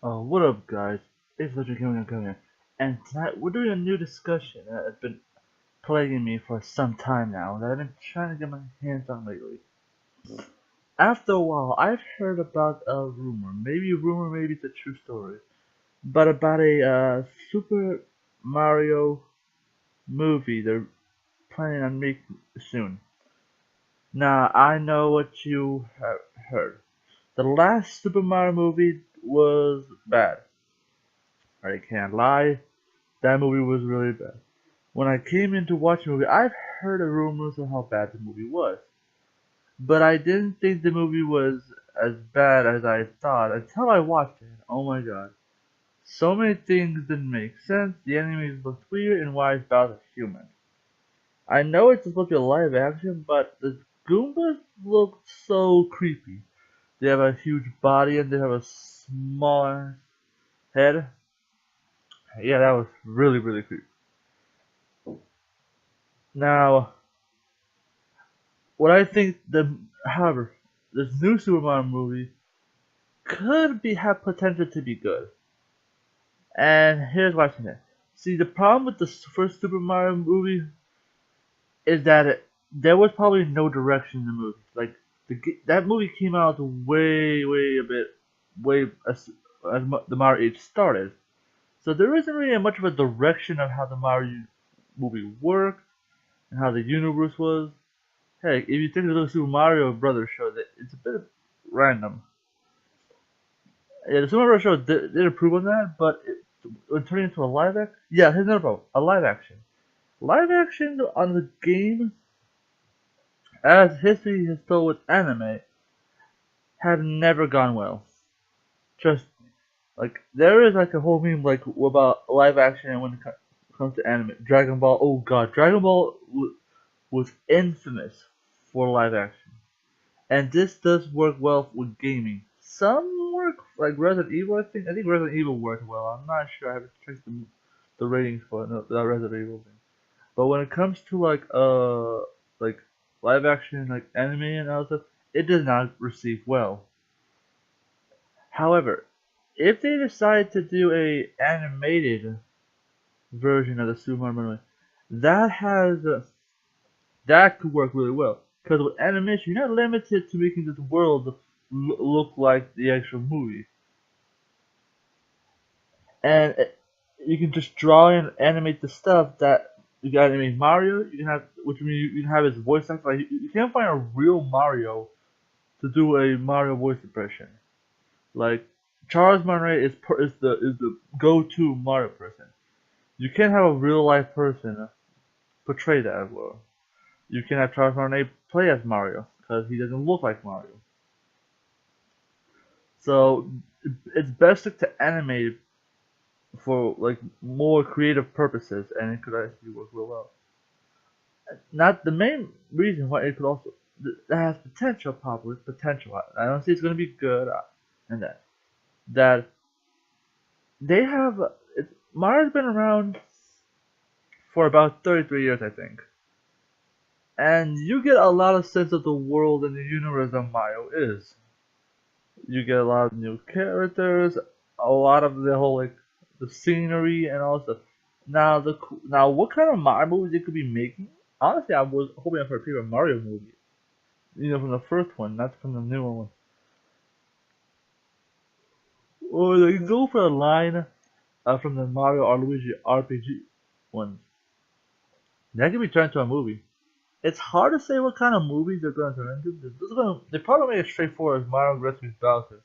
What up, guys? It's Legend Kenan, and tonight we're doing a new discussion that has been plaguing me for some time now that I've been trying to get my hands on lately. After a while, I've heard about a rumor, maybe it's a true story, but about a Super Mario movie they're planning on making soon. Now, I know what you have heard. The last Super Mario movie was bad. I can't lie, that movie was really bad. When I came in to watch the movie, I've heard of rumors of how bad the movie was, but I didn't think the movie was as bad as I thought until I watched it. Oh my god. So many things didn't make sense, the enemies looked weird, and why is Bowser human? I know it's supposed to be a live action, but the Goombas look so creepy. They have a huge body and they have a smaller head. Yeah, that was really creepy. Now, what I think however, this new Super Mario movie could be have potential to be good. And here's why I think that. See, the problem with the first Super Mario movie is that there was probably no direction in the movie. Like that movie came out way a bit way as the Mario age started. So there isn't really much of a direction of how the Mario movie worked and how the universe was. Heck, if you take a look at the Super Mario Brothers show, that it's a bit random. Yeah, the Super Mario show did improve on that, but when turning into a live action, yeah, here's another problem: a live action. Live action on the game, as history has told with anime, have never gone well. Just like there is like a whole meme like about live action when it comes to anime. Dragon Ball, oh god, Dragon Ball was infamous for live action. And this does work well with gaming. Some work like Resident Evil. I think Resident Evil worked well. I'm not sure. I haven't checked the ratings for the Resident Evil thing. But when it comes to like live action like anime and all stuff, it does not receive well. However, if they decide to do a animated version of the Super Mario movie, that has that could work really well. Because with animation, you're not limited to making this world look like the actual movie, and you can just draw and animate the stuff that you can animate Mario. You can have, which means you can have his voice actor. Like you can't find a real Mario to do a Mario voice impression. Like Charles Martinet is the go-to Mario person. You can't have a real life person portray that as well. You can have Charles Martinet play as Mario because he doesn't look like Mario. So it's best to animate for like more creative purposes, and it could actually work real well. Not the main reason why it could also that has potential, probably potential. I don't see it's going to be good, and that they have Mario's been around for about 33 years, I think, and you get a lot of sense of the world and the universe that Mario is. You get a lot of new characters, a lot of the whole like the scenery and all stuff. Now what kind of Mario movies they could be making? Honestly, I was hoping for a Paper Mario movie. From the first one, not from the newer one. Or they can go for a line from the Mario or Luigi RPG ones. That could be turned into a movie. It's hard to say what kind of movies they're going to turn into. They probably make it straightforward as Mario rescues Bowser.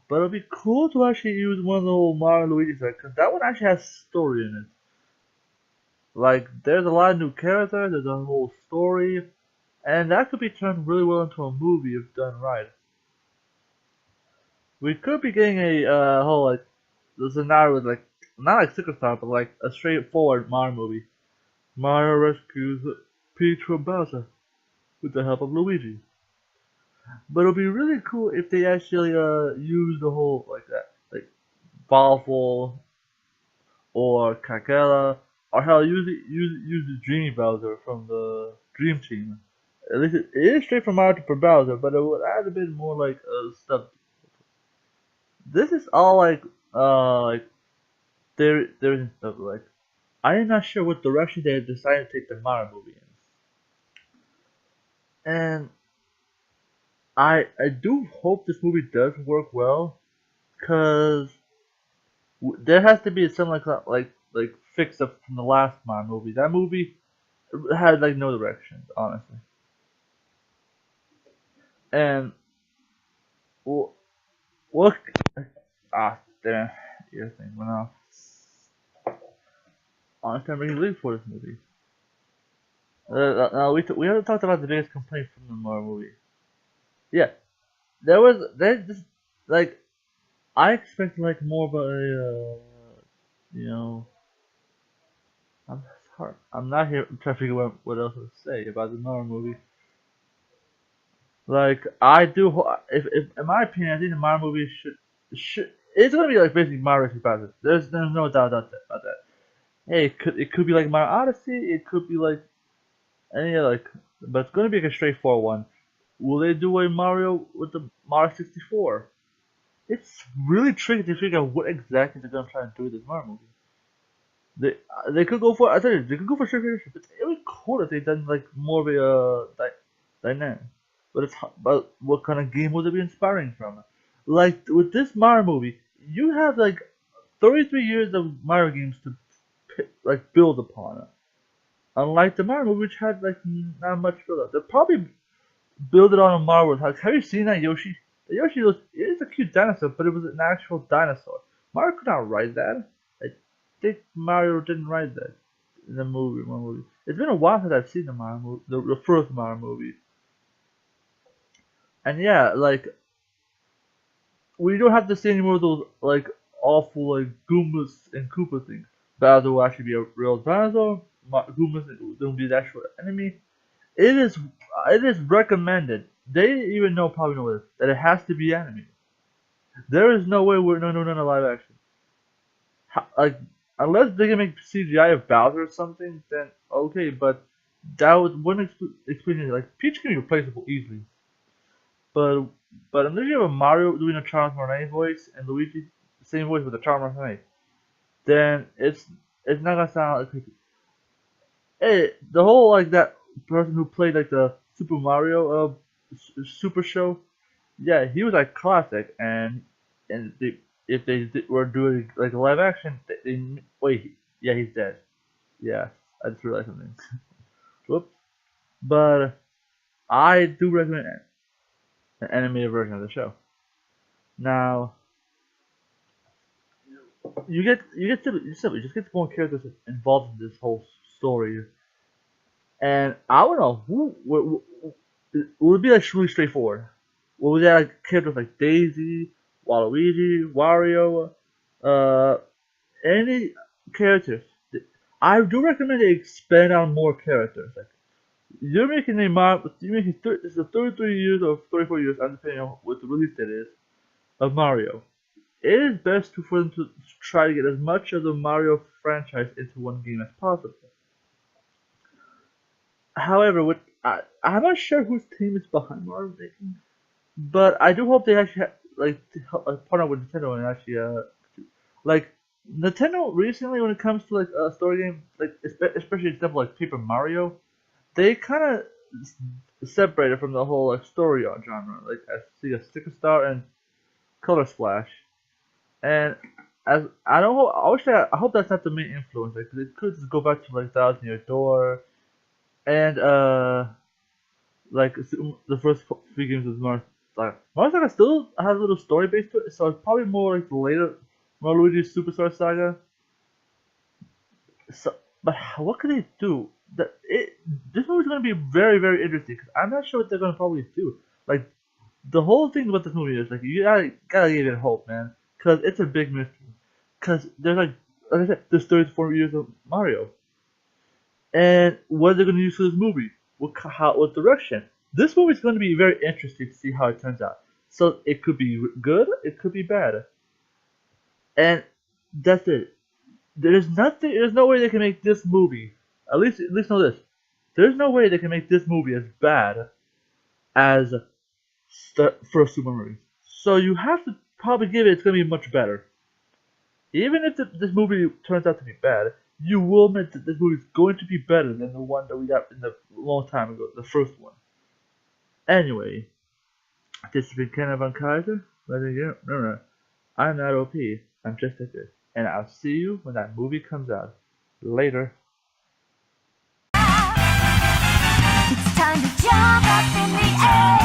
But it'd be cool to actually use one of the old Mario Luigi sets, because that one actually has story in it. Like, there's a lot of new characters, there's a whole story, and that could be turned really well into a movie if done right. We could be getting a whole, like, the scenario with, like, not like Secret Star, but like a straightforward Mario movie. Mario rescues Peach from Bowser with the help of Luigi. But it'd be really cool if they actually use the whole, like, that. Like, Bowser or Kakela, or hell, use the Dreamy Bowser from the Dream Team. At least it is straight from Mario for Bowser, but it would add a bit more like stuff. This is all like like there's stuff like I am not sure what direction they decided to take the Mario movie in, and I do hope this movie does work well, cause there has to be some like fix up from the last Mario movie. That movie had like no direction, honestly, and wh- what damn, your thing went off. Honestly, I'm really looking for this movie. We haven't talked about the biggest complaint from the Mario movie. Yeah, there just like I expect like more of a you know I'm sorry I'm not here I'm trying to figure out what else to say about the Mario movie. Like I do if in my opinion I think the Mario movie should it's gonna be like basically Mario 2000. There's no doubt about that. Hey, it could be like Mario Odyssey. It could be like any like, but it's gonna be like a straightforward one. Will they do a Mario with the Mario 64? It's really tricky to figure out what exactly they're gonna try and do with this Mario movie. They could go for I tell you they could go for Street Fighter. But it would be cool if they done like more of a dynamic. But what kind of game would it be inspiring from? Like with this Mario movie, you have like 33 years of Mario games to like build upon. Unlike the Mario movie, which had like not much build up. They'll probably build it on a Marvel. Like, have you seen that Yoshi? The Yoshi was it is a cute dinosaur, but it was an actual dinosaur. Mario could not ride that. I think Mario didn't ride that in the movie. It's been a while since I've seen the Mario movie, the first Mario movie. And yeah, like we don't have to see any more of those like awful like Goombas and Koopa things. Bowser will actually be a real dinosaur. Goombas will be the actual enemy. It is it is recommended. They even know probably know this that it has to be animated. There is no way we're no live action. Like unless they can make CGI of Bowser or something, then okay. But that would wouldn't explain it. Like Peach can be replaceable easily, but unless you have a Mario doing a Charles Martinet voice and Luigi the same voice with a Charles Martinet, then it's not gonna sound like hey the whole like that person who played like the Super Mario Super Show. Yeah, he was like classic, and if were doing like a live action, wait, yeah, he's dead. Yeah, I just realized something. Whoops. But I do recommend an animated version of the show. Now you just get more characters involved in this whole story, and I don't know who would it be like really straightforward. Would we have like characters like Daisy, Waluigi, Wario, uh, any characters. I do recommend they expand on more characters. Like you're making a you're making this is 33 years or 34 years, depending on what the release date is of Mario. It is best for them to try to get as much of the Mario franchise into one game as possible. However, I'm not sure whose team is behind Mario making, but I do hope they actually partner with Nintendo and actually like Nintendo recently when it comes to like a story game like especially example like Paper Mario, they kind of separated from the whole like story genre like I see a Sticker Star and Color Splash, and as I don't hope, I wish that I hope that's not the main influence like 'cause it could just go back to like Thousand Year Door and like the first few games of Mario Saga still has a little story base to it, so it's probably more like the later Mario Luigi Superstar Saga. So, but what could they do? This movie's gonna be very interesting because I'm not sure what they're gonna probably do. Like the whole thing about this movie is like you gotta give it hope, man, because it's a big mystery. Because there's like I said, there's 34 years of Mario, and what are they gonna use for this movie? What direction? This movie's gonna be very interesting to see how it turns out. So it could be good, it could be bad, and that's it. There's nothing. There's no way they can make this movie. At least know this. There's no way they can make this movie as bad as the first Super Mario. So you have to probably give it. It's gonna be much better. Even if this movie turns out to be bad, you will admit that this movie is going to be better than the one that we got in the long time ago, the first one. Anyway, this has been Kenan von Kaiser. Remember, I'm not OP. I'm just a good. And I'll see you when that movie comes out. Later. It's time to jump up in the air.